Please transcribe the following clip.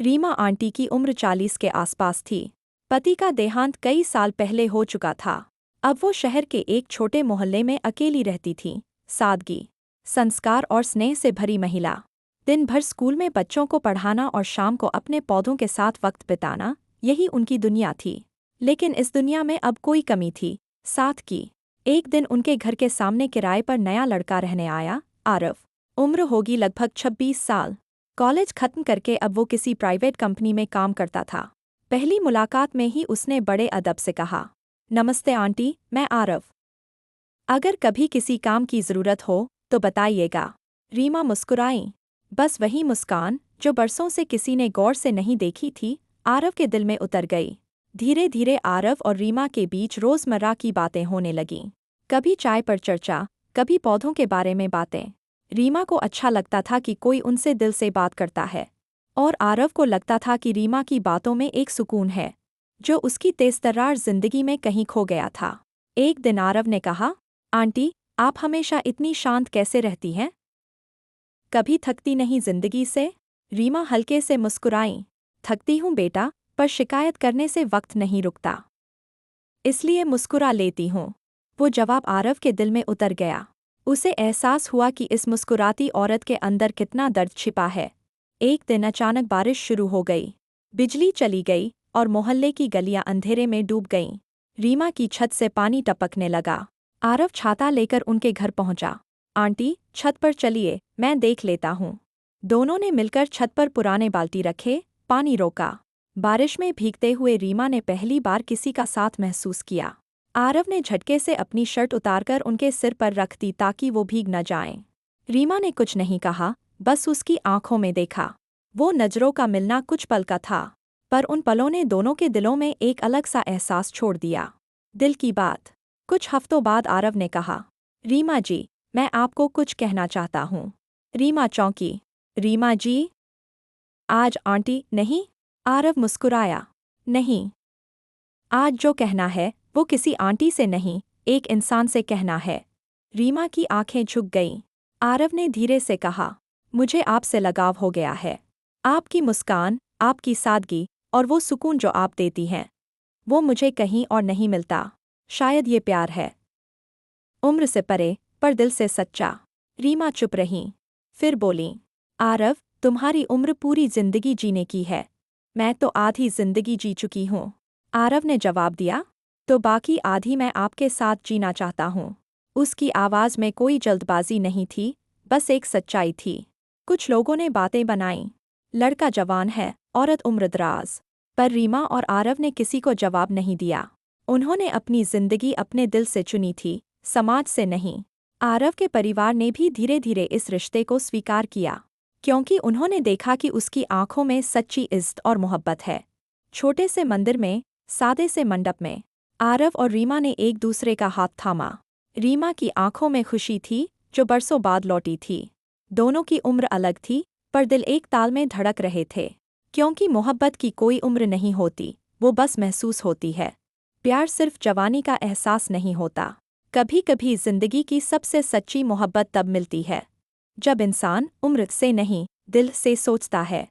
Reema aunty की उम्र 40 के आसपास थी। पति का देहांत कई साल पहले हो चुका था। अब वो शहर के एक छोटे मोहल्ले में अकेली रहती थी। सादगी, संस्कार और स्नेह से भरी महिला। दिन भर स्कूल में बच्चों को पढ़ाना और शाम को अपने पौधों के साथ वक्त बिताना, यही उनकी दुनिया थी। लेकिन इस दुनिया में अब कोई कमी थी, साथ की। एक दिन उनके घर के सामने किराए पर नया लड़का रहने आया, आरव। उम्र होगी लगभग 26 साल। कॉलेज खत्म करके अब वो किसी प्राइवेट कंपनी में काम करता था। पहली मुलाकात में ही उसने बड़े अदब से कहा, नमस्ते आंटी, मैं आरव। अगर कभी किसी काम की ज़रूरत हो तो बताइएगा। रीमा मुस्कुराई। बस वही मुस्कान जो बरसों से किसी ने गौर से नहीं देखी थी, आरव के दिल में उतर गई। धीरे धीरे आरव और रीमा के बीच रोज़मर्रा की बातें होने लगीं। कभी चाय पर चर्चा, कभी पौधों के बारे में बातें। रीमा को अच्छा लगता था कि कोई उनसे दिल से बात करता है, और आरव को लगता था कि रीमा की बातों में एक सुकून है जो उसकी तेज़तर्रार जिंदगी में कहीं खो गया था। एक दिन आरव ने कहा, आंटी, आप हमेशा इतनी शांत कैसे रहती हैं? कभी थकती नहीं जिंदगी से? रीमा हल्के से मुस्कुराई। थकती हूँ बेटा, पर शिकायत करने से वक्त नहीं रुकता, इसलिए मुस्कुरा लेती हूँ। वो जवाब आरव के दिल में उतर गया। उसे एहसास हुआ कि इस मुस्कुराती औरत के अंदर कितना दर्द छिपा है। एक दिन अचानक बारिश शुरू हो गई। बिजली चली गई और मोहल्ले की गलियां अंधेरे में डूब गईं। रीमा की छत से पानी टपकने लगा। आरव छाता लेकर उनके घर पहुंचा। आंटी, छत पर चलिए, मैं देख लेता हूँ। दोनों ने मिलकर छत पर पुराने बाल्टी रखे, पानी रोका। बारिश में भीगते हुए रीमा ने पहली बार किसी का साथ महसूस किया। आरव ने झटके से अपनी शर्ट उतारकर उनके सिर पर रख दी ताकि वो भीग न जाएं। रीमा ने कुछ नहीं कहा, बस उसकी आंखों में देखा। वो नज़रों का मिलना कुछ पल का था, पर उन पलों ने दोनों के दिलों में एक अलग सा एहसास छोड़ दिया। दिल की बात। कुछ हफ्तों बाद आरव ने कहा, रीमा जी, मैं आपको कुछ कहना चाहता हूँ। रीमा चौंकी। रीमा जी? आज आंटी? नहीं? आरव मुस्कुराया। नहीं, आज जो कहना है वो किसी आंटी से नहीं, एक इंसान से कहना है। रीमा की आंखें झुक गईं। आरव ने धीरे से कहा, मुझे आपसे लगाव हो गया है। आपकी मुस्कान, आपकी सादगी और वो सुकून जो आप देती हैं, वो मुझे कहीं और नहीं मिलता। शायद ये प्यार है, उम्र से परे पर दिल से सच्चा। रीमा चुप रहीं, फिर बोलीं, आरव, तुम्हारी उम्र पूरी जिंदगी जीने की है, मैं तो आधी जिंदगी जी चुकी हूँ। आरव ने जवाब दिया, तो बाकी आधी मैं आपके साथ जीना चाहता हूँ। उसकी आवाज़ में कोई जल्दबाजी नहीं थी, बस एक सच्चाई थी। कुछ लोगों ने बातें बनाईं। लड़का जवान है, औरत उम्रदराज। पर रीमा और आरव ने किसी को जवाब नहीं दिया। उन्होंने अपनी जिंदगी अपने दिल से चुनी थी, समाज से नहीं। आरव के परिवार ने भी धीरे धीरे इस रिश्ते को स्वीकार किया, क्योंकि उन्होंने देखा कि उसकी आंखों में सच्ची इज्जत और मोहब्बत है। छोटे से मंदिर में, सादे से मंडप में, आरव और रीमा ने एक दूसरे का हाथ थामा। रीमा की आंखों में खुशी थी जो बरसों बाद लौटी थी। दोनों की उम्र अलग थी, पर दिल एक ताल में धड़क रहे थे, क्योंकि मोहब्बत की कोई उम्र नहीं होती, वो बस महसूस होती है। प्यार सिर्फ जवानी का एहसास नहीं होता। कभी कभी जिंदगी की सबसे सच्ची मोहब्बत तब मिलती है जब इंसान उम्र से नहीं, दिल से सोचता है।